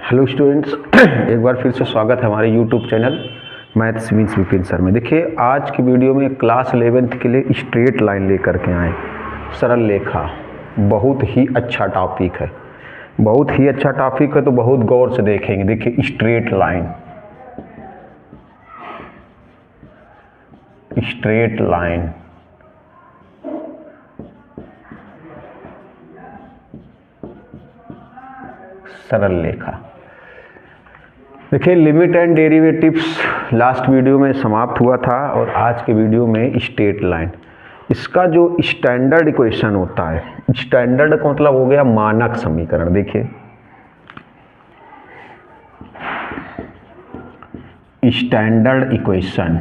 Hello students, एक बार फिर से स्वागत है हमारे YouTube channel maths means Vipin sir में। देखिए, आज की वीडियो में क्लास 11th के लिए स्ट्रेट लाइन लेकर के आए, सरल रेखा। बहुत ही अच्छा टॉपिक है, बहुत ही अच्छा टॉपिक है, तो बहुत गौर से देखेंगे। देखिए, स्ट्रेट लाइन, स्ट्रेट लाइन, सरल रेखा। देखिए, limit and derivatives last video में समाप्त हुआ था और आज के वीडियो में स्ट्रेट लाइन। इसका जो स्टैंडर्ड इक्वेशन होता है, स्टैंडर्ड का मतलब हो गया मानक समीकरण। देखिए, स्टैंडर्ड इक्वेशन,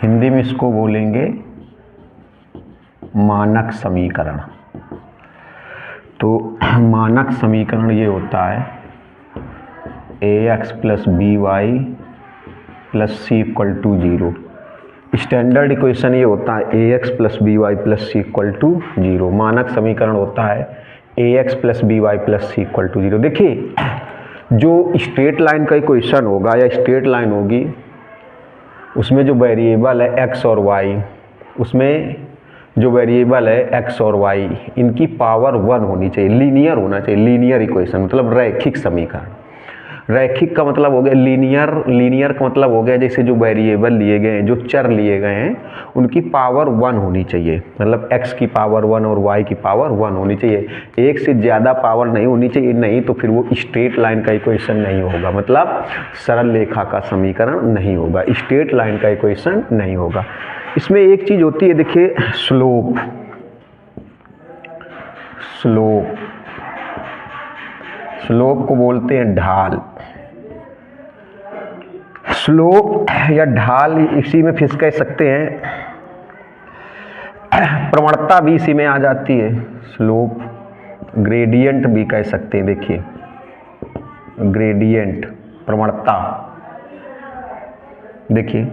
हिंदी में इसको बोलेंगे मानक समीकरण। तो मानक समीकरण ये होता है ax plus B Y plus C equal to 0। Standard equation ये होता है ax plus B Y plus C equal to 0। मानक समीकरण होता है ax plus B Y plus C equal to 0। देखिए, जो स्ट्रेट लाइन का इक्वेशन होगा या स्ट्रेट लाइन होगी, उसमें जो वेरिएबल है x और y, उसमें जो वेरिएबल है x और y, इनकी पावर 1 होनी चाहिए, लीनियर होना चाहिए। लीनियर इक्वेशन मतलब रैखिक समीकरण। रैखिक का मतलब हो गया लीनियर, लीनियर का मतलब हो गया जैसे जो वेरिएबल लिए गए हैं, जो चर लिए गए हैं, उनकी पावर 1 होनी चाहिए। मतलब x की पावर 1 और y की पावर 1 होनी चाहिए। एक से ज़्यादा पावर नहीं होनी चाहिए, नहीं तो फिर वो स्ट्रेट लाइन का इक्वेशन नहीं होगा, मतलब सरल रेखा का समीकरण नहीं होगा, स्ट्रेट लाइन का इक्वेशन नहीं होगा। इसमें एक चीज़ होती है, देखिए, स्लोप। स्लोप, स्लोप को बोलते हैं ढाल। स्लोप या ढाल इसी में फिर कह सकते हैं, प्रवणता भी इसी में आ जाती है। स्लोप, ग्रेडियंट भी कह सकते हैं। देखिए, ग्रेडियंट, प्रवणता। देखिए,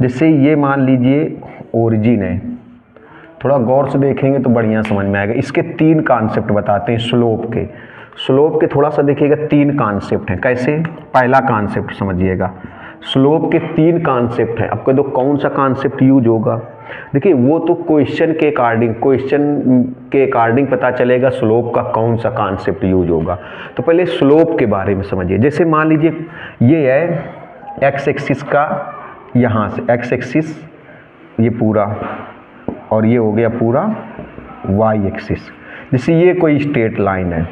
जैसे ये मान लीजिए ओरिजिन है, थोड़ा गौर से देखेंगे तो बढ़िया समझ में आएगा। इसके 3 कॉन्सेप्ट बताते हैं स्लोप के। स्लोप के थोड़ा सा देखिएगा, 3 कॉन्सेप्ट हैं। कैसे? पहला कॉन्सेप्ट समझिएगा, स्लोप के 3 कॉन्सेप्ट हैं। आपको तो कौन सा कॉन्सेप्ट यूज होगा, देखिए वो तो क्वेश्चन के अकॉर्डिंग पता चलेगा स्लोप का कौन सा कॉन्सेप्ट यूज होगा। तो पहले स्लोप के बारे में समझिए। जैसे मान लीजिए ये है एक्स एक्सिस का, यहाँ से एक्स एक्सिस ये पूरा, और ये हो गया पूरा वाई एक्सिस। जैसे ये कोई स्ट्रेट लाइन है,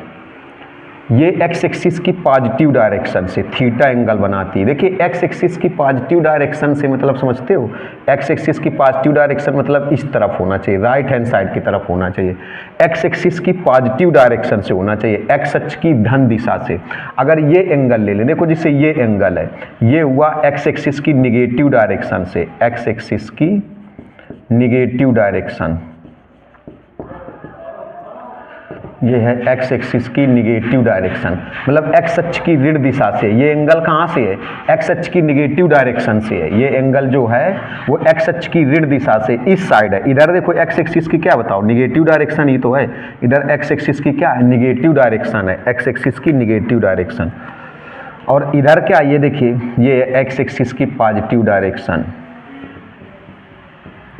ये एक्स एक्सिस की पॉजिटिव डायरेक्शन से थीटा एंगल बनाती है। देखिए, एक्स एक्सिस की पॉजिटिव डायरेक्शन से मतलब समझते हो, एक्स एक्सिस की पॉजिटिव डायरेक्शन मतलब इस तरफ होना चाहिए, राइट हैंड साइड की तरफ होना चाहिए। एक्स एक्सिस की पॉजिटिव डायरेक्शन से होना चाहिए, एक्स अक्ष की धन दिशा से। अगर ये एंगल ले लें, देखो जैसे ये एंगल है, ये हुआ एक्स एक्सिस की निगेटिव डायरेक्शन से, एक्स एक्सिस की निगेटिव डायरेक्शन, ये है एक्स एक्सिस की निगेटिव डायरेक्शन, मतलब एक्स अक्ष की ऋण दिशा से। ये एंगल कहाँ से है? एक्स अक्ष की निगेटिव डायरेक्शन से है। ये एंगल जो है वो एक्स अक्ष की ऋण दिशा से इस साइड है। इधर देखो एक्स एक्सिस की क्या बताओ, निगेटिव डायरेक्शन ही तो है। इधर एक्स एक्सिस की क्या है? निगेटिव डायरेक्शन है, एक्स एक्सिस की निगेटिव डायरेक्शन। और इधर क्या, ये देखिए, ये एक्स एक्सिस की पॉजिटिव डायरेक्शन,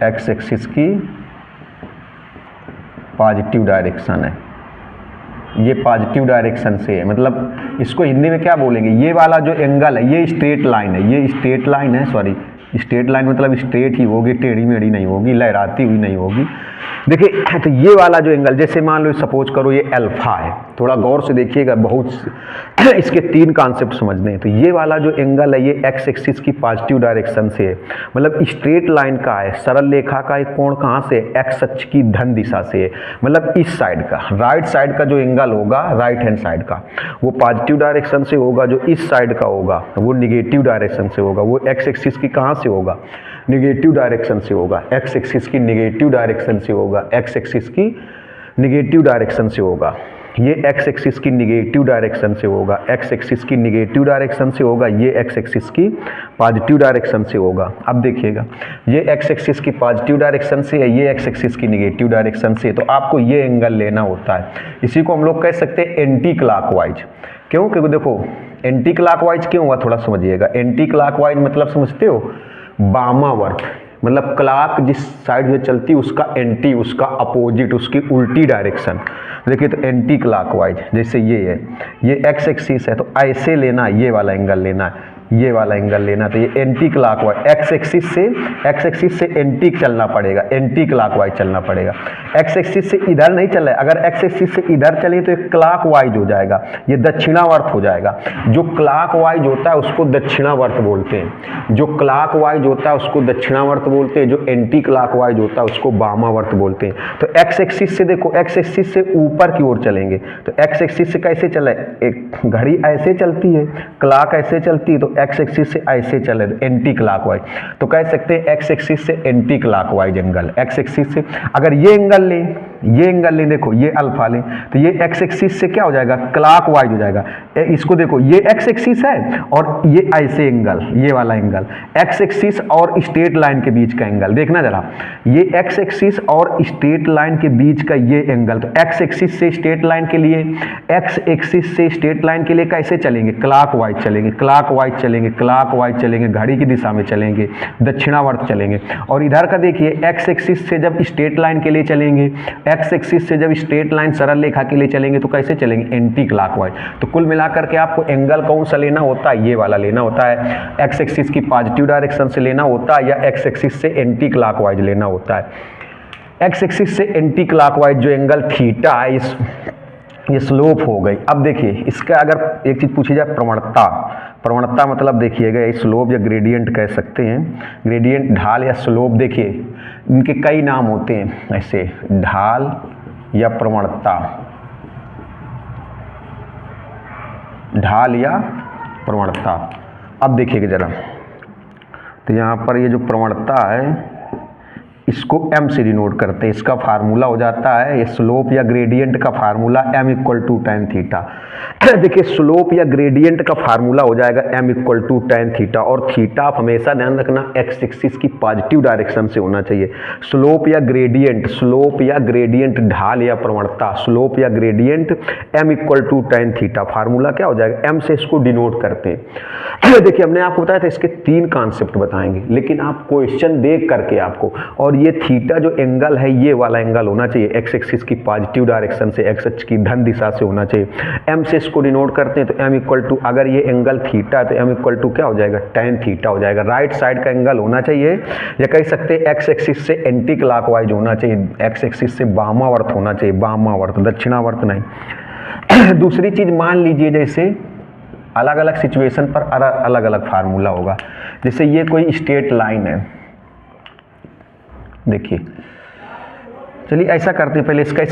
एक्स एक्सिस की पॉजिटिव डायरेक्शन है, ये पॉजिटिव डायरेक्शन से है। मतलब इसको हिंदी में क्या बोलेंगे, ये वाला जो एंगल है ये स्ट्रेट लाइन है, ये स्ट्रेट लाइन है, सॉरी स्ट्रेट लाइन मतलब स्ट्रेट ही होगी, टेढ़ी मेढ़ी नहीं होगी, लहराती हुई नहीं होगी। देखिए, तो ये वाला जो एंगल, जैसे मान लो सपोज करो ये अल्फा है, थोड़ा गौर से देखिएगा, बहुत इसके 3 कॉन्सेप्ट समझने हैं। तो ये वाला जो एंगल है ये एक्स एक्सिस की पॉजिटिव डायरेक्शन से है, मतलब स्ट्रेट लाइन का है। सरल रेखा का एक कोण कहाँ से? एक्स अक्ष की धन दिशा से है, मतलब इस साइड का, राइट साइड का जो एंगल होगा, राइट हैंड साइड का, वो पॉजिटिव डायरेक्शन से होगा। जो इस साइड का होगा वो निगेटिव डायरेक्शन से होगा। वो एक्स एक्सिस की कहाँ से होगा? निगेटिव डायरेक्शन से होगा, एक्स एक्सिस की निगेटिव डायरेक्शन से होगा, एक्स एक्सिस की निगेटिव डायरेक्शन से होगा। ये एक्स एक्सिस की निगेटिव डायरेक्शन से होगा, एक्स एक्सिस की निगेटिव डायरेक्शन से होगा, ये एक्स एक्सिस की पॉजिटिव डायरेक्शन से होगा। अब देखिएगा, ये एक्स एक्सिस की पॉजिटिव डायरेक्शन से है, ये एक्स एक्सिस की निगेटिव डायरेक्शन से, तो आपको ये एंगल लेना होता है। इसी को हम लोग कह सकते हैं एंटी क्लॉकवाइज। क्यों? क्योंकि देखो एंटी क्लॉकवाइज क्यों हुआ, थोड़ा समझिएगा। एंटी क्लॉकवाइज मतलब समझते हो, वामावर्त, मतलब क्लॉक जिस साइड से चलती है उसका एंटी, उसका अपोजिट, उसकी उल्टी डायरेक्शन। देखिए तो एंटी क्लॉकवाइज जैसे ये है, ये एक्स एक्सिस है तो ऐसे लेना, ये वाला एंगल लेना है, ये वाला एंगल लेना, तो ये एंटी क्लॉकवाइज, एक्स एक्सिस से एंटी चलना पड़ेगा, एंटी क्लॉकवाइज चलना पड़ेगा। एक्स एक्सिस से इधर नहीं चल रहा है, अगर एक्स एक्सिस से इधर चले तो ये क्लॉकवाइज हो जाएगा, ये दक्षिणावर्त हो जाएगा। जो क्लॉकवाइज होता है उसको दक्षिणावर्त बोलते हैं, जो क्लॉकवाइज होता है उसको दक्षिणावर्त बोलते हैं, जो एंटी क्लॉकवाइज होता है उसको वामावर्त बोलते हैं। तो एक्स एक्सिस से देखो, एक्स एक्सिस से ऊपर की ओर चलेंगे, तो एक्स एक्सिस से कैसे चले, एक घड़ी ऐसे चलती है, क्लॉक ऐसे चलती है, तो एक्स एक्सिस से ऐसे चले एंटी क्लॉकवाइज, तो कह सकते हैं एक्स एक्सिस से anti clockwise angle. X axis से अगर ये एंगल लें, ये एंगल लें, देखो ये अल्फा लें, तो ये एक्स एक्सिस से क्या हो जाएगा, क्लॉकवाइज हो जाएगा। इसको देखो, ये एक्स एक्सिस है और ये ऐसे एंगल, ये वाला एंगल एक्स एक्सिस और स्ट्रेट लाइन के बीच का एंगल, देखना जरा, ये एक्स एक्सिस और स्ट्रेट लाइन के बीच का ये एंगल, तो एक्स एक्सिस से स्ट्रेट लाइन के लिए, एक्स एक्सिस से स्ट्रेट लाइन के लिए कैसे चलेंगे, क्लॉकवाइज चलेंगे, क्लॉकवाइज चलेंगे, क्लॉकवाइज चलेंगे, घड़ी की दिशा में चलेंगे, दक्षिणावर्त चलेंगे। और इधर का देखिए, एक्स एक्सिस से जब स्ट्रेट लाइन के लिए चलेंगे, एक्स एक्सिस से जब स्ट्रेट लाइन सरल रेखा के लिए चलेंगे तो कैसे चलेंगे, एंटी क्लॉकवाइज। तो कुल मिलाकर के आपको एंगल कौन सा लेना होता है, ये वाला लेना होता है, एक्स एक्सिस की पॉजिटिव डायरेक्शन से लेना होता है या एक्स एक्सिस से एंटी क्लॉकवाइज लेना होता है। एक्स एक्सिस से एंटी क्लॉकवाइज जो एंगल थीटा है, ये स्लोप हो गई। अब देखिए इसका अगर एक चीज़ पूछी जाए, प्रवणता, प्रवणता मतलब देखिएगा, ये स्लोप या ग्रेडियंट कह सकते हैं, ग्रेडियंट, ढाल या स्लोप। देखिए इनके कई नाम होते हैं, ऐसे ढाल या प्रवणता, ढाल या प्रवणता। अब देखिएगा जरा, तो यहाँ पर ये जो प्रवणता है इसको m से डिनोट करते हैं, इसका फार्मूला हो जाता है, ये स्लोप या ग्रेडियंट का फार्मूला m = tan थीटा। देखिए स्लोप या ग्रेडियंट का फार्मूला हो जाएगा m = tan थीटा, और थीटा आप हमेशा ध्यान रखना एक्स एक्सिस की पॉजिटिव डायरेक्शन से होना चाहिए। स्लोप या ग्रेडियंट, ढाल या प्रवणता, स्लोप या gradient m = tan theta, formula क्या हो जाएगा, m से इसको डिनोट करते हैं। देखिए हमने आपको बताया था इसके 3 कॉन्सेप्ट बताएंगे, लेकिन आप क्वेश्चन देख करके आपको, और ये थीटा जो एंगल है ये वाला एंगल होना चाहिए एक्स एक्सिस की पॉजिटिव डायरेक्शन से, एक्स एक्सिस की धन दिशा से होना चाहिए। m से इसको डिनोट करते हैं, तो m = अगर ये एंगल थीटा है तो m = क्या हो जाएगा, tan थीटा हो जाएगा। राइट साइड का एंगल होना चाहिए, या कह सकते हैं एक्स एक्सिस से एंटी क्लॉकवाइज होना चाहिए, एक्स एक्सिस से वामावर्त होना चाहिए, वामावर्त, दक्षिणावर्त नहीं। दूसरी चीज मान लीजिए, जैसे अलग अलग सिचुएशन पर अलग अलग फार्मूला होगा। जैसे ये कोई स्ट्रेट लाइन है, देखिए, चलिए ऐसा करते हैं, पहले इसका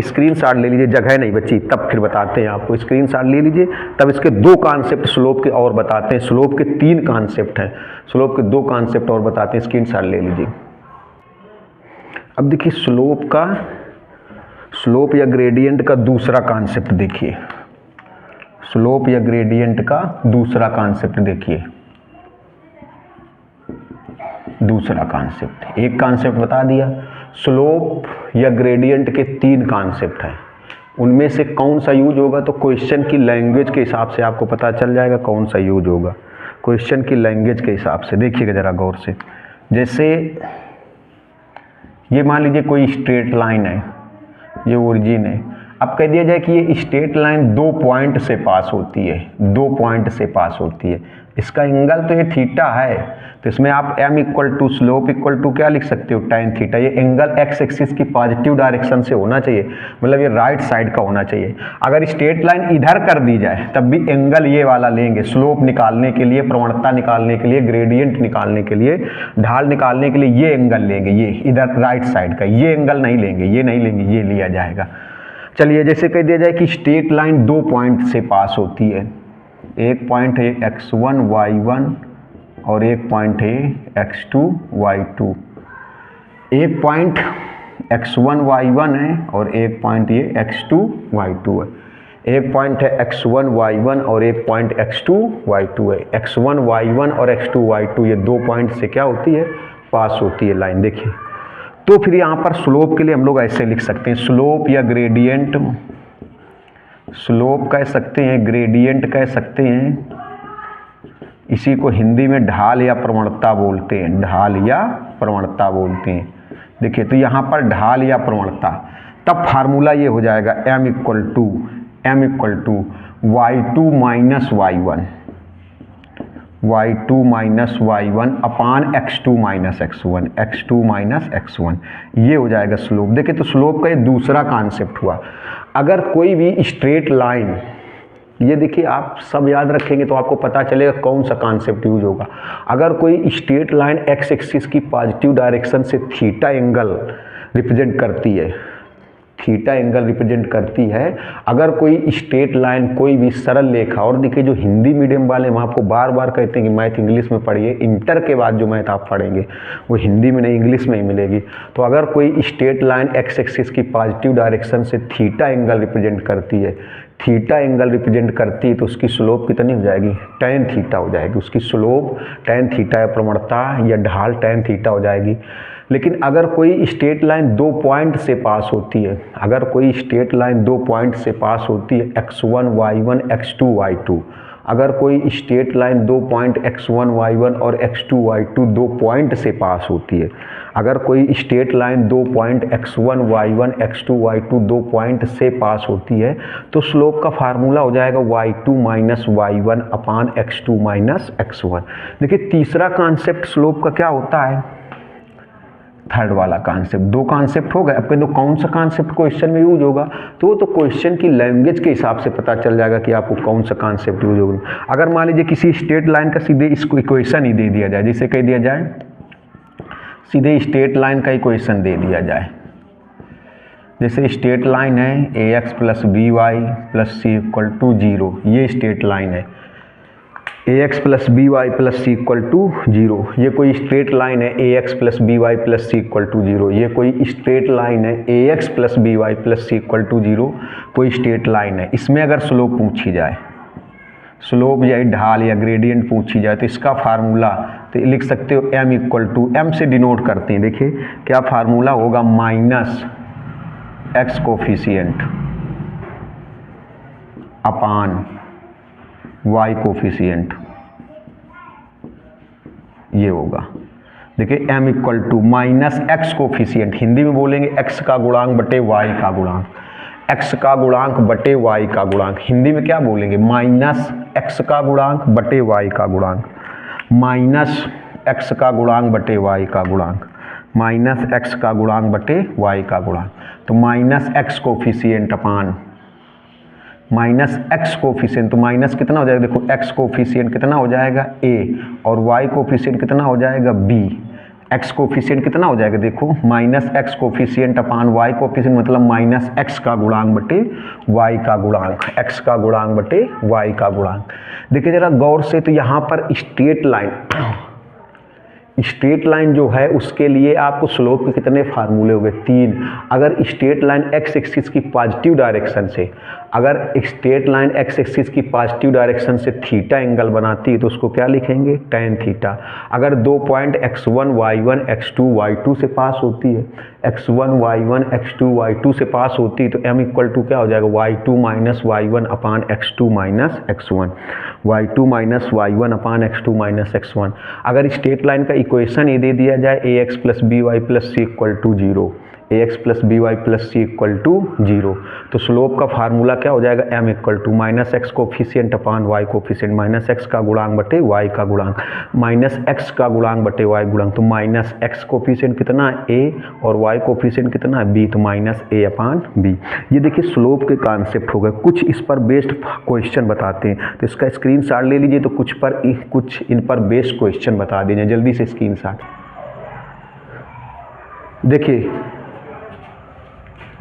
स्क्रीनशॉट ले लीजिए, जगह नहीं बची तब फिर बताते हैं आपको। स्क्रीनशॉट ले लीजिए, तब इसके 2 कॉन्सेप्ट स्लोप के और बताते हैं। स्लोप के 3 कॉन्सेप्ट हैं, स्लोप के 2 कॉन्सेप्ट और बताते हैं, स्क्रीनशॉट ले लीजिए। अब देखिए स्लोप या ग्रेडियंट का दूसरा कॉन्सेप्ट देखिए, स्लोप या ग्रेडियंट का दूसरा कॉन्सेप्ट देखिए, दूसरा कॉन्सेप्ट, एक कॉन्सेप्ट बता दिया। स्लोप या ग्रेडियंट के 3 कॉन्सेप्ट हैं, उनमें से कौन सा यूज होगा, तो क्वेश्चन की लैंग्वेज के हिसाब से आपको पता चल जाएगा कौन सा यूज होगा, क्वेश्चन की लैंग्वेज के हिसाब से। देखिएगा जरा गौर से, जैसे ये मान लीजिए कोई स्ट्रेट लाइन है, ये ओरिजिन है। अब कह दिया जाए कि ये स्ट्रेट लाइन 2 पॉइंट से पास होती है, 2 पॉइंट से पास होती है, इसका एंगल तो ये थीटा है, तो इसमें आप m = स्लोप = क्या लिख सकते हो, tan थीटा। ये एंगल एक्स एक्सिस की पॉजिटिव डायरेक्शन से होना चाहिए, मतलब ये राइट साइड का होना चाहिए। अगर स्ट्रेट लाइन इधर कर दी जाए तब भी एंगल ये वाला लेंगे, स्लोप निकालने के लिए, प्रवणता निकालने के लिए, ग्रेडियंट निकालने के लिए, ढाल निकालने के लिए ये एंगल लेंगे, ये इधर राइट साइड का, ये एंगल नहीं लेंगे, ये नहीं लेंगे, ये लिया जाएगा। चलिए जैसे कह दिया जाए कि स्ट्रेट लाइन 2 पॉइंट से पास होती है, एक पॉइंट है x1 y1 और एक पॉइंट है x2 y2। एक पॉइंट x1 y1 है और एक पॉइंट ये x2 y2 है। एक पॉइंट है x1 y1 और एक पॉइंट x2 y2 है। x1 y1 और x2 y2 ये 2 पॉइंट से क्या होती है, पास होती है लाइन। देखिए तो फिर यहाँ पर स्लोप के लिए हम लोग ऐसे लिख सकते हैं, स्लोप या ग्रेडियंट, स्लोप कह सकते हैं, ग्रेडियंट कह सकते हैं, इसी को हिंदी में ढाल या प्रवणता बोलते हैं, ढाल या प्रवणता बोलते हैं। देखिए तो यहाँ पर ढाल या प्रवणता, तब फार्मूला ये हो जाएगा m equal to y2 minus y1 upon x2 minus x1, ये हो जाएगा स्लोप। देखिए तो स्लोप का ये दूसरा कॉन्सेप्ट हुआ। अगर कोई भी स्ट्रेट लाइन, ये देखिए आप सब याद रखेंगे तो आपको पता चलेगा कौन सा कॉन्सेप्ट यूज होगा। अगर कोई स्ट्रेट लाइन एक्स एक्सिस की पॉजिटिव डायरेक्शन से थीटा एंगल रिप्रेजेंट करती है, अगर कोई स्ट्रेट लाइन, कोई भी सरल रेखा, और देखिए जो हिंदी मीडियम वाले हम आपको बार बार कहते हैं कि मैथ इंग्लिश में पढ़िए, इंटर के बाद जो मैथ आप पढ़ेंगे वो हिंदी में नहीं इंग्लिश में ही मिलेगी। तो अगर कोई स्ट्रेट लाइन एक्स एक्सिस की पॉजिटिव डायरेक्शन से थीटा एंगल रिप्रेजेंट करती है तो उसकी स्लोप कितनी हो जाएगी, tan थीटा हो जाएगी। उसकी स्लोप tan थीटा या प्रवणता या ढाल tan थीटा हो जाएगी। लेकिन अगर कोई स्ट्रेट लाइन 2 पॉइंट से पास होती है, x1 y1 x2 y2, अगर कोई straight line 2 point x1 y1 और x2 y2 2 पॉइंट से पास होती है, अगर कोई straight line 2 point x1 y1 x2 y2 2 point से पास होती है तो स्लोप का फार्मूला हो जाएगा y2 minus y1 upon x2 minus x1। देखिए तीसरा कॉन्सेप्ट स्लोप का क्या होता है, थर्ड वाला कॉन्सेप्ट। 2 कॉन्सेप्ट हो गए। अब कहते कौन सा कॉन्सेप्ट क्वेश्चन में यूज होगा, तो क्वेश्चन की लैंग्वेज के हिसाब से पता चल जाएगा कि आपको कौन सा कॉन्सेप्ट यूज होगा। अगर मान लीजिए किसी स्ट्रेट लाइन का सीधे इसको इक्वेशन ही दे दिया जाए, जैसे कह दिया जाए सीधे स्ट्रेट लाइन का इक्वेशन दे दिया जाए, जैसे स्ट्रेट लाइन है ax plus B Y plus C equal to 0, ये स्ट्रेट लाइन है ax plus B Y plus C equal to 0, ये कोई स्ट्रेट लाइन है ax plus B Y plus C equal to 0, ये कोई स्ट्रेट लाइन है ax plus B Y plus C equal to 0, कोई straight line है। इसमें अगर स्लोप पूछी जाए, स्लोप या ढाल या ग्रेडियंट पूछी जाए तो इसका फार्मूला तो लिख सकते हो m इक्वल टू, m से डिनोट करते हैं। देखिए क्या फार्मूला होगा, minus x coefficient upon y coefficient, ये होगा। देखिए m equal to minus x coefficient, Hindi में बोलेंगे x का गुणांक बटे y का गुणांक, x का गुणांक बटे y का गुणांक। हिंदी में क्या बोलेंगे, माइनस x का गुणांक बटे y का गुणांक, माइनस x का गुणांक बटे y का गुणांक, माइनस x का गुणांक बटे y का गुणांक। तो minus x coefficient upon minus x coefficient, तो माइनस कितना हो जाएगा, देखो x कोफिशिएंट कितना हो जाएगा a और y कोफिशिएंट कितना हो जाएगा b। x कोफिशिएंट कितना हो जाएगा, देखो minus x coefficient upon y coefficient, मतलब माइनस x का गुणांक बटे y का गुणांक, x का गुणांक बटे y का गुणांक। देखिए जरा गौर से, तो यहाँ पर स्ट्रेट लाइन जो है उसके लिए आपको स्लोप के कितने फार्मूले हो गए, 3। अगर स्ट्रेट लाइन एक्स एक्सिस की पॉजिटिव डायरेक्शन से, अगर स्ट्रेट लाइन एक्स एक्सिस की पॉजिटिव डायरेक्शन से थीटा एंगल बनाती है तो उसको क्या लिखेंगे, tan थीटा। अगर 2 point x1 y1 x2 y2 से पास होती है, x1 y1 x2 y2 से पास होती है तो m इक्वल टू क्या हो जाएगा, y2 minus y1 upon x2 minus x1, y2 minus y1 upon x2 minus x1। अगर स्ट्रेट लाइन का इक्वेशन ये दे दिया जाए ax plus B Y plus C equal to 0, ax plus B Y plus C equal to 0, तो slope का formula क्या हो जाएगा, m equal to minus X coefficient upon y coefficient, minus X का गुणांक बटे y का गुणांक, माइनस एक्स का गुणांक बटे y गुणांक, तो माइनस एक्स कोफिशिएंट कितना है a और y कोफिशिएंट कितना है b, तो माइनस a अपान b। ये देखिए स्लोप के कॉन्सेप्ट हो गए। कुछ इस पर बेस्ड क्वेश्चन बताते हैं, तो इसका स्क्रीनशॉट ले लीजिए, तो कुछ इन पर बेस्ड क्वेश्चन बता दीजिए जल्दी से स्क्रीनशॉट। देखिए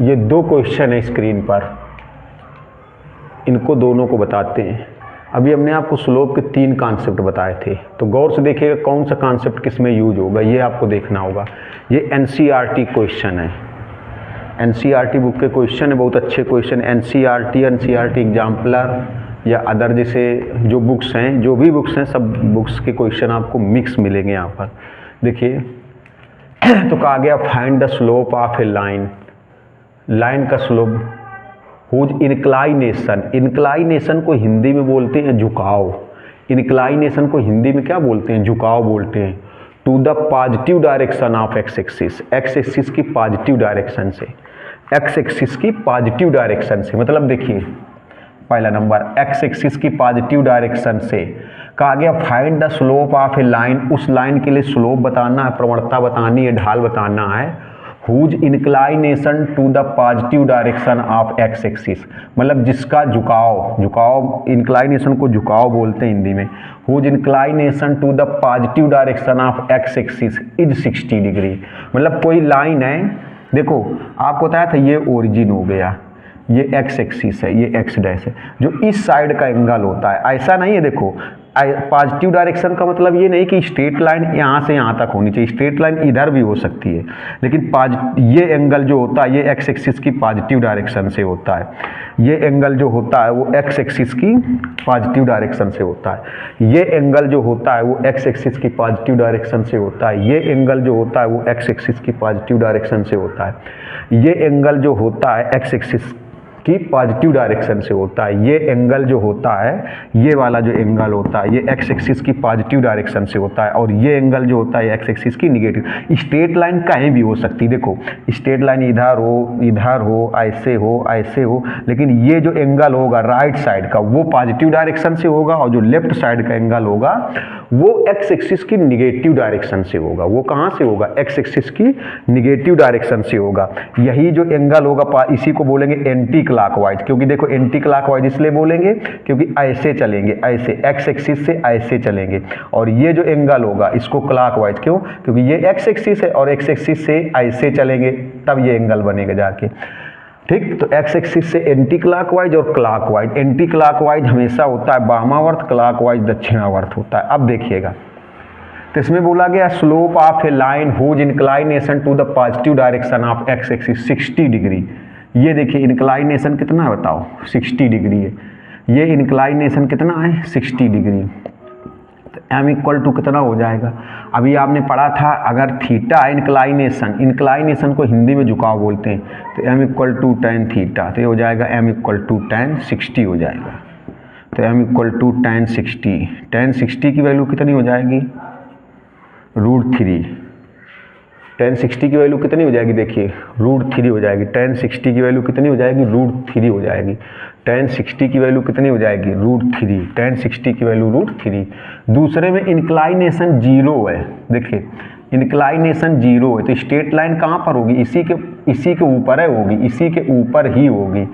ये 2 क्वेश्चन है स्क्रीन पर, इनको दोनों को बताते हैं। अभी हमने आपको स्लोप के 3 कॉन्सेप्ट बताए थे, तो गौर से देखिएगा कौन सा कॉन्सेप्ट किस में यूज होगा, ये आपको देखना होगा। ये एनसीईआरटी क्वेश्चन है, एनसीईआरटी बुक के क्वेश्चन है, बहुत अच्छे क्वेश्चन। एनसीईआरटी एग्जाम्पलर या अदर जैसे जो बुक्स हैं, जो भी बुक्स हैं, सब बुक्स के क्वेश्चन आपको मिक्स मिलेंगे यहाँ पर। देखिए तो कहा गया find the slope of a line, line का स्लोप हुज इंक्लाइनेशन, इंक्लाइनेशन को हिंदी में बोलते हैं झुकाव, इंक्लाइनेशन को हिंदी में क्या बोलते हैं, झुकाव बोलते हैं। To the positive direction of X axis, X axis की पॉजिटिव डायरेक्शन से, एक्स एक्सिस की पॉजिटिव डायरेक्शन से, मतलब देखिए पहला नंबर एक्स एक्सिस की पॉजिटिव डायरेक्शन से कहा गया find the slope of a line, उस लाइन के लिए स्लोप बताना है, प्रवणता बतानी है, ढाल बताना है। Whose inclination to the positive direction of X axis, मतलब जिसका झुकाव, झुकाव इंक्लाइनेशन को झुकाव बोलते हैं हिंदी में। Whose inclination to the positive direction of X axis is 60 degree, मतलब कोई लाइन है, देखो आपको बताया था ये ओरिजिन हो गया, ये एक्स एक्सिस है, ये एक्स डैश है, जो इस साइड का एंगल होता है, ऐसा नहीं है। देखो पॉजिटिव डायरेक्शन का मतलब ये नहीं कि स्ट्रेट लाइन यहाँ से यहाँ तक होनी चाहिए, स्ट्रेट लाइन इधर भी हो सकती है, लेकिन ये एंगल जो होता है ये एक्स एक्सिस की पॉजिटिव डायरेक्शन से होता है, ये एंगल जो होता है वो एक्स एक्सिस की पॉजिटिव डायरेक्शन से होता है, ये एंगल जो होता है वो एक्स एक्सिस की पॉजिटिव डायरेक्शन से होता है, ये एंगल जो होता है वो एक्स एक्सिस की पॉजिटिव डायरेक्शन से होता है, ये एंगल जो होता है एक्स एक्सिस की पॉजिटिव डायरेक्शन से होता है, ये एंगल जो होता है, ये वाला जो एंगल होता है ये एक्स एक्सिस की पॉजिटिव डायरेक्शन से होता है, और ये एंगल जो होता है एक्स एक्सिस की निगेटिव। स्ट्रेट लाइन कहीं भी हो सकती है, देखो स्ट्रेट लाइन इधर हो, ऐसे हो, लेकिन ये जो एंगल होगा राइट साइड का वो पॉजिटिव डायरेक्शन से होगा, और जो लेफ्ट साइड का एंगल होगा वो एक्स एक्सिस की निगेटिव डायरेक्शन से होगा। वो कहाँ से होगा, एक्स एक्सिस की निगेटिव डायरेक्शन से होगा। यही जो एंगल होगा इसी को बोलेंगे एंटी क्लॉकवाइज, क्योंकि देखो एंटी क्लॉकवाइज इसलिए बोलेंगे क्योंकि ऐसे चलेंगे, ऐसे एक्स एक्सिस से ऐसे चलेंगे, और ये जो एंगल होगा इसको क्लॉकवाइज, क्यों, क्योंकि ये एक्स एक्सिस है और एक्स एक्सिस से ऐसे चलेंगे तब ये एंगल बनेगा जाके, ठीक। तो एक्स एक्सिस से एंटी क्लॉकवाइज और क्लॉकवाइज, एंटी क्लॉकवाइज हमेशा होता है वामावर्त, क्लॉकवाइज दक्षिणावर्त होता है। अब देखिएगा तो इसमें बोला गया slope of a line whose inclination to the positive direction of X axis 60 degree. ये देखिए इंक्लाइनेशन कितना है बताओ, 60 डिग्री है, ये इंक्लाइनेशन कितना है 60 डिग्री। तो एम इक्वल टू कितना हो जाएगा, अभी आपने पढ़ा था अगर थीटा इंक्लाइनेशन, इंक्लाइनेशन को हिंदी में झुकाव बोलते हैं, तो M equal to tan theta, तो ये हो जाएगा एम इक्वल टू tan 60 हो जाएगा। तो M equal to tan 60, tan 60 की वैल्यू कितनी हो जाएगी √3, tan 60 की वैल्यू कितनी हो जाएगी, देखिए √3 हो जाएगी, tan 60 की वैल्यू कितनी हो जाएगी √3 हो जाएगी, tan 60 की वैल्यू कितनी हो जाएगी √3, tan 60 की वैल्यू √3। दूसरे में इंक्लाइनेशन 0 है, देखिए इंक्लाइनेशन 0 है, तो स्ट्रेट लाइन कहाँ पर होगी, इसी के ऊपर है होगी, इसी के ऊपर ही होगी,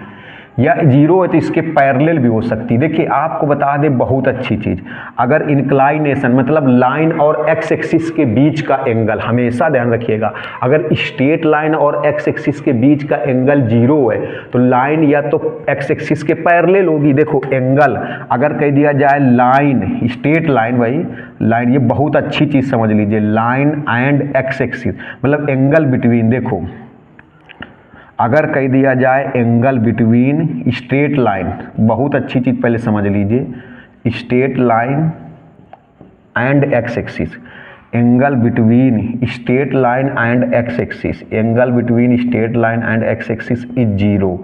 या 0 है तो इसके पैरेलल भी हो सकती है। देखिए आपको बता दें बहुत अच्छी चीज़, अगर इंक्लाइनेशन मतलब लाइन और एक्स एक्सिस के बीच का एंगल, हमेशा ध्यान रखिएगा, अगर स्ट्रेट लाइन और एक्स एक्सिस के बीच का एंगल 0 है तो लाइन या तो एक्स एक्सिस के पैरेलल होगी। देखो एंगल अगर कह दिया जाए लाइन, स्ट्रेट लाइन, भाई लाइन, ये बहुत अच्छी चीज़ समझ लीजिए, लाइन एंड एक्स एक्सिस मतलब एंगल बिटवीन, देखो अगर कह दिया जाए एंगल बिटवीन स्ट्रेट लाइन, बहुत अच्छी चीज़ पहले समझ लीजिए, straight line and x axis, angle between straight line and x axis, angle between straight line and x axis is 0।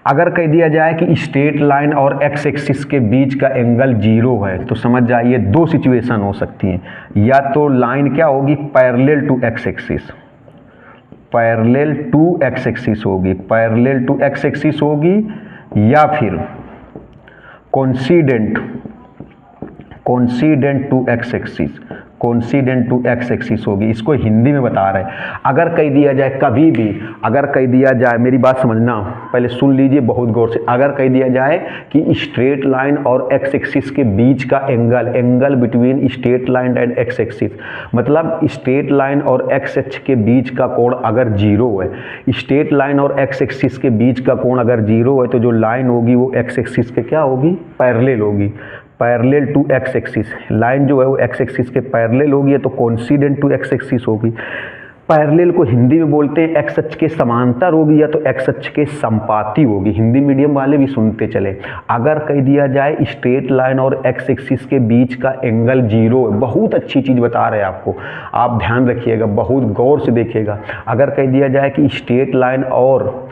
अगर कह दिया जाए कि स्ट्रेट लाइन और एक्स एक्सिस के बीच का एंगल 0 है तो समझ जाइए दो सिचुएशन हो सकती हैं, या तो लाइन क्या होगी parallel to X axis, parallel to X axis होगी, पैरेलल टू एक्स एक्सिस होगी, या फिर coincident to X axis, coincident to X axis होगी। इसको हिंदी में बता रहे हैं। अगर कह दिया जाए कभी भी, अगर कह दिया जाए, मेरी बात समझना पहले सुन लीजिए बहुत गौर से, अगर कह दिया जाए कि स्ट्रेट लाइन और एक्स एक्सिस के बीच का angle between straight line and x axis, मतलब स्ट्रेट लाइन और एक्स एक्सिस के बीच का कोण अगर 0 है, स्ट्रेट लाइन और एक्स एक्सिस के बीच का कोण अगर 0 है तो जो लाइन होगी वो एक्स एक्सिस के क्या होगी, पैरेलल होगी, parallel to X axis, line जो है वो एक्स एक्सिस के पैरेलल होगी, तो कोइंसिडेंट टू एक्स एक्सिस होगी। पैरेलल को हिंदी में बोलते हैं एक्स अक्ष के समांतर होगी, या तो एक्स अक्ष के संपाती होगी। हिंदी मीडियम वाले भी सुनते चले। अगर कह दिया जाए स्ट्रेट लाइन और एक्स एक्सिस के बीच का एंगल 0 है, बहुत अच्छी चीज़ बता रहे हैं आपको, आप ध्यान रखिएगा, बहुत गौर से देखिएगा। अगर कह दिया जाए कि स्ट्रेट लाइन और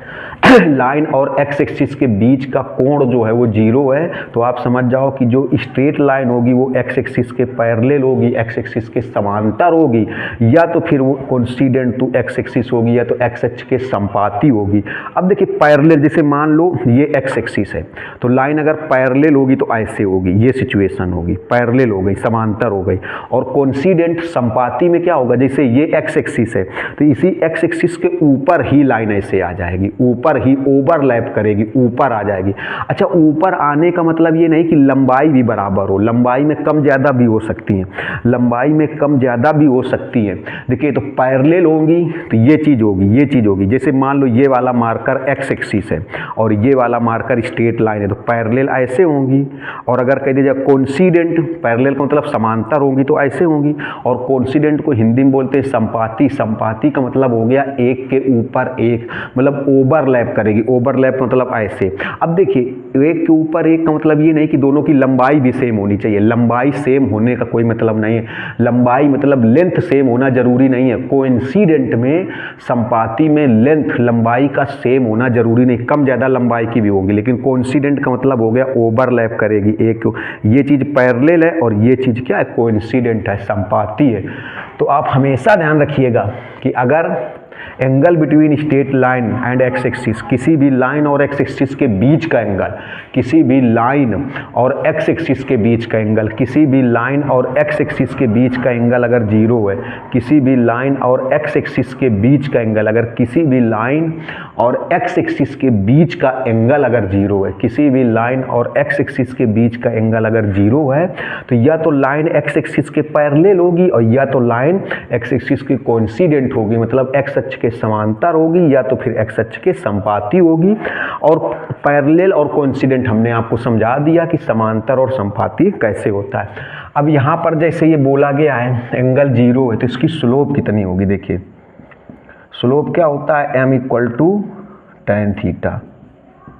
लाइन और एक्स एक्सिस के बीच का कोण जो है वो 0 है, तो आप समझ जाओ कि जो स्ट्रेट लाइन होगी वो एक्स एक्सिस के पैरेलल होगी, एक्स एक्सिस के समांतर होगी, या तो फिर वो कोइंसिडेंट टू एक्स एक्सिस होगी, या तो एक्स एक्सिस के संपाती होगी। अब देखिए पैरेलल, जैसे मान लो ये एक्स एक्सिस है, तो लाइन अगर पैरेलल होगी तो ऐसे होगी, ये सिचुएशन होगी, पैरेलल हो गई, समांतर हो गई। और कोइंसिडेंट संपाती में क्या होगा, जैसे ये एक्स एक्सिस है तो इसी एक्स एक्सिस के ऊपर ही लाइन ऐसे आ जाएगी, ऊपर ही ओवरलैप करेगी, ऊपर आ जाएगी। अच्छा, ऊपर आने का मतलब ये नहीं कि लंबाई भी बराबर हो, लंबाई में कम ज़्यादा भी हो सकती है, लंबाई में कम ज़्यादा भी हो सकती है। देखिए, तो पैरेलल होंगी तो ये चीज़ होगी, ये चीज़ होगी। जैसे मान लो ये वाला मार्कर एक्स एक्सिस है और ये वाला मार्कर स्ट्रेट लाइन है, तो पैरेलल ऐसे होंगी। और अगर कह दीजिए कोइंसिडेंट, पैरेलल का मतलब समांतर होंगी तो ऐसे होंगी, और कोइंसिडेंट को हिंदी में बोलते हैं संपाती। संपाती का मतलब हो गया एक के ऊपर एक, मतलब ओवरलैप करेगी, ओवरलैप मतलब ऐसे। अब देखिए, एक के ऊपर एक का मतलब ये नहीं कि दोनों की लंबाई भी सेम होनी चाहिए, लंबाई सेम होने का कोई मतलब नहीं है, लंबाई मतलब लेंथ सेम होना जरूरी नहीं है। कोइंसिडेंट में, संपाती में लेंथ, लंबाई का सेम होना जरूरी नहीं, कम ज़्यादा लंबाई की भी होगी, लेकिन कोइंसिडेंट का मतलब हो गया ओवरलैप करेगी एक। ये चीज़ पैरेलल है और ये चीज़ क्या है, कोइंसिडेंट है, संपाती है। तो आप हमेशा ध्यान रखिएगा कि अगर angle between straight line and x axis, किसी भी लाइन और एक्स एक्सिस के बीच का एंगल, किसी भी लाइन और एक्स एक्सिस के बीच का एंगल, किसी भी लाइन और एक्स एक्सिस के बीच का एंगल अगर 0 है, किसी भी लाइन और एक्स एक्सिस के बीच का एंगल, अगर किसी भी लाइन और एक्स एक्सिस के बीच का एंगल अगर 0 है, किसी भी लाइन और एक्स एक्सिस के बीच का एंगल अगर 0 है, तो या तो लाइन एक्स एक्सिस के पैरेलल होगी और या तो लाइन एक्स एक्सिस की कोइंसिडेंट होगी, मतलब एक्स अक्ष के समांतर होगी या तो फिर एक्स अक्ष के संपाती होगी। और पैरेलल और कोइंसिडेंट हमने आपको समझा दिया कि समांतर और संपाती कैसे होता है। अब यहाँ पर जैसे ये बोला गया है एंगल 0 है, तो इसकी स्लोप कितनी होगी। देखिए, स्लोप क्या होता है, m equal to tan theta,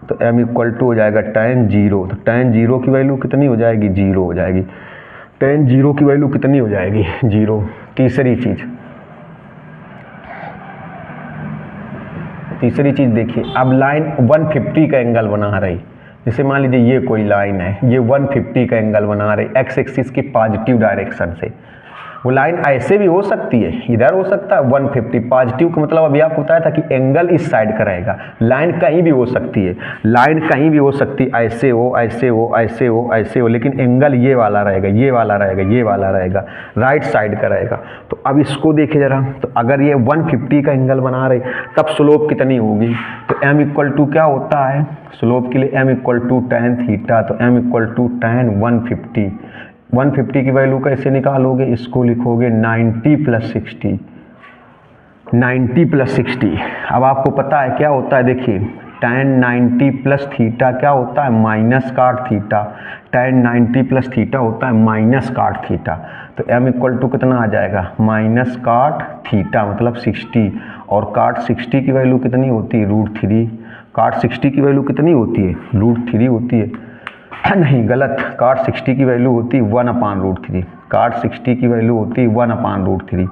तो m इक्वल टू हो जाएगा tan 0, तो tan 0 की वैल्यू कितनी हो जाएगी, 0 हो जाएगी। tan 0 की वैल्यू कितनी हो जाएगी, 0। तीसरी चीज़ देखिए, अब लाइन 150 का एंगल बना रही, जैसे मान लीजिए ये कोई लाइन है, ये 150 का एंगल बना रही एक्स एक्सिस की पॉजिटिव डायरेक्शन से। वो लाइन ऐसे भी हो सकती है, इधर हो सकता है 150, पॉजिटिव का मतलब अभी आपको बताया था कि एंगल इस साइड का रहेगा। लाइन कहीं भी हो सकती है, लाइन कहीं भी हो सकती है, ऐसे हो, ऐसे हो, ऐसे हो, ऐसे हो, लेकिन एंगल ये वाला रहेगा, ये वाला रहेगा, ये वाला रहेगा, राइट साइड का रहेगा। तो अब इसको देखिए जरा, तो अगर ये 150 का एंगल बना रहे तब स्लोप कितनी होगी, तो m इक्वल टू क्या होता है स्लोप के लिए, m equal to tan theta, तो m इक्वल टू tan 150। 150 की वैल्यू कैसे निकालोगे, इसको लिखोगे 90 प्लस 60, 90 प्लस 60। अब आपको पता है क्या होता है, देखिए tan 90 प्लस थीटा क्या होता है, माइनस काट थीटा। tan 90 प्लस थीटा होता है माइनस काट थीटा, तो m इक्वल टू कितना आ जाएगा, माइनस काट थीटा मतलब 60, और काट 60 की वैल्यू कितनी होती है, √3। काट 60 की वैल्यू कितनी होती है, √3 होती है। नहीं, गलत, काट 60 की वैल्यू होती है 1/√3। काट 60 की वैल्यू होती है 1/√3।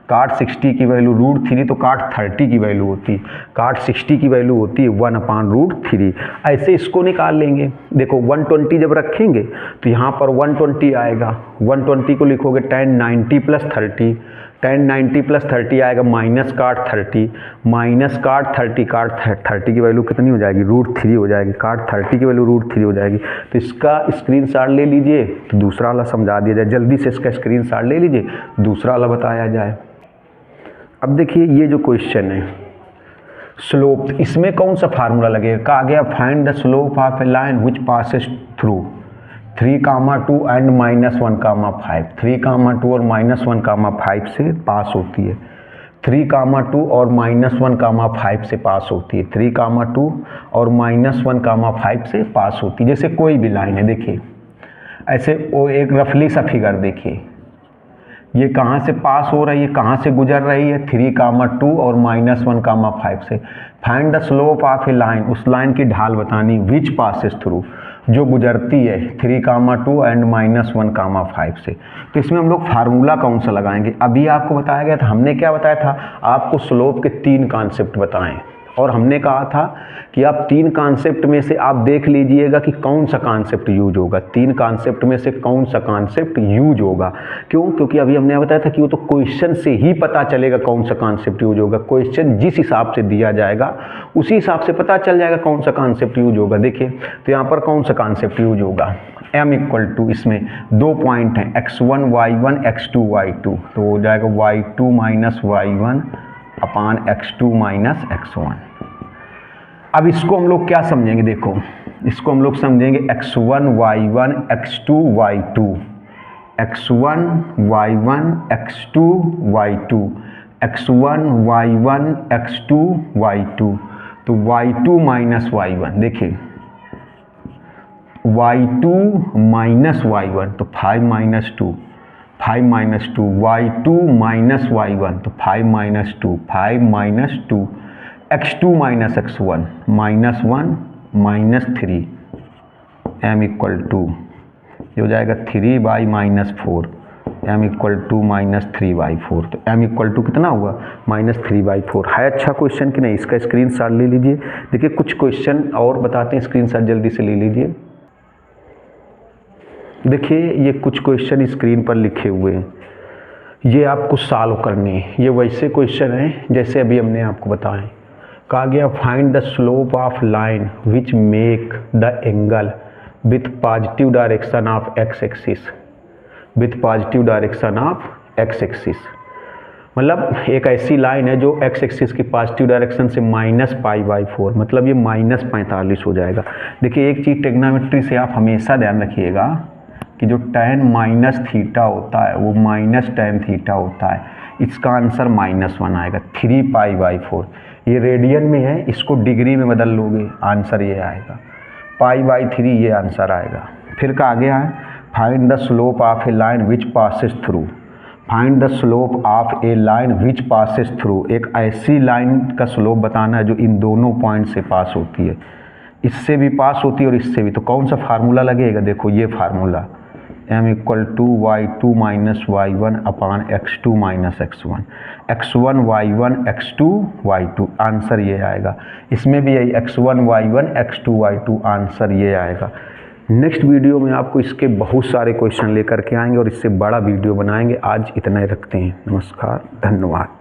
काट 60 की वैल्यू √3, तो काट 30 की वैल्यू होती है, काट 60 की वैल्यू होती है 1/√3। ऐसे इसको निकाल लेंगे। देखो 120 जब रखेंगे तो यहाँ पर 120 आएगा, 120 को लिखोगे tan 90 प्लस 30, tan 90 प्लस 30 आएगा माइनस काट 30, माइनस काट 30, काट 30 की वैल्यू कितनी हो जाएगी, √3 हो जाएगी। काट 30 की वैल्यू √3 हो जाएगी। तो इसका स्क्रीनशॉट ले लीजिए, तो दूसरा वाला समझा दिया जाए, जल्दी से इसका स्क्रीनशॉट ले लीजिए, दूसरा वाला बताया जाए। अब देखिए ये जो क्वेश्चन है स्लोप, इसमें कौन सा फार्मूला लगेगा, कहा गया find the slope of a line which passes through 3, 2 and -1, 5। 3, 2 और -1, 5 से पास होती है, 3, 2 और -1, 5 से पास होती है, 3, 2 और -1, 5 से पास होती है। जैसे कोई भी लाइन है, देखिए ऐसे वो एक रफली सा फिगर देखिए, ये कहाँ से पास हो रही है, कहाँ से गुजर रही है, 3, 2 और -1, 5 से। Find the slope of a line, उस लाइन की ढाल बतानी, विच पासेस थ्रू, जो गुजरती है 3, 2 एंड -1, 5 से। तो इसमें हम लोग फार्मूला कौन सा लगाएंगे, अभी आपको बताया गया था, हमने क्या बताया था आपको, स्लोप के 3 कॉन्सेप्ट बताएं। और हमने कहा था कि आप 3 कॉन्सेप्ट में से आप देख लीजिएगा कि कौन सा कॉन्सेप्ट यूज होगा, 3 कॉन्सेप्ट में से कौन सा कॉन्सेप्ट यूज होगा। क्यों? क्योंकि अभी हमने बताया था कि वो तो क्वेश्चन से ही पता चलेगा कौन सा कॉन्सेप्ट यूज होगा। क्वेश्चन जिस हिसाब से दिया जाएगा उसी हिसाब से पता चल जाएगा कौन सा कॉन्सेप्ट यूज होगा। देखिए तो यहाँ पर कौन सा कॉन्सेप्ट यूज होगा, m इक्वल टू, इसमें 2 पॉइंट हैं x1 y1 x2 y2, तो हो जाएगा y2 minus y1 upon x2 minus x1। अब इसको हम लोग क्या समझेंगे, देखो इसको हम लोग समझेंगे x1 y1 x2 y2, x1 y1 x2 y2, x1 y1 x2 y2, तो y2 माइनस y1, देखिए y2 माइनस y1 तो 5 minus 2, 5 minus 2, y2 minus y1 तो 5 minus 2, 5 minus 2, x2 minus x1 minus 1 minus 3, m equal to ये हो जाएगा 3y minus 4, m equal to minus 3/4, तो m equal to कितना हुआ माइनस 3/4। है अच्छा क्वेश्चन कि नहीं, इसका स्क्रीनशॉट ले लीजिए। देखिए कुछ क्वेश्चन और बताते हैं, स्क्रीनशॉट जल्दी से ले लीजिए। देखिए ये कुछ क्वेश्चन स्क्रीन पर लिखे हुए हैं, ये आपको सॉल्व करने हैं। ये वैसे क्वेश्चन हैं जैसे अभी हमने आपको बताएं। कहा गया find the slope of line which make the angle with positive direction of X axis, with positive direction of X axis. मतलब एक ऐसी लाइन है जो एक्स एक्सिस की पॉजिटिव डायरेक्शन से -π/4, मतलब ये -45 हो जाएगा। देखिए एक चीज़ ट्रिग्नोमेट्री से आप हमेशा ध्यान रखिएगा कि जो tan माइनस थीटा होता है वो माइनस tan थीटा होता है, इसका आंसर -1 आएगा, 3π/4। ये रेडियन में है, इसको डिग्री में बदल लोगे आंसर ये आएगा, π/3 ये आंसर आएगा। फिर कहा गया है find the slope of a line which passes through, find the slope of a line which passes through, एक ऐसी लाइन का स्लोप बताना है जो इन दोनों पॉइंट से पास होती है, इससे भी पास होती है और इससे भी। तो कौन सा फार्मूला लगेगा, देखो ये formula m equal to y2 minus y1 upon x2 minus x1, x1 y1 x2 y2, answer ये आएगा। इसमें भी यही x1 y1 x2 y2, answer ये आएगा। नेक्स्ट वीडियो में आपको इसके बहुत सारे क्वेश्चन लेकर के आएंगे और इससे बड़ा वीडियो बनाएंगे। आज इतना ही रखते हैं, नमस्कार, धन्यवाद।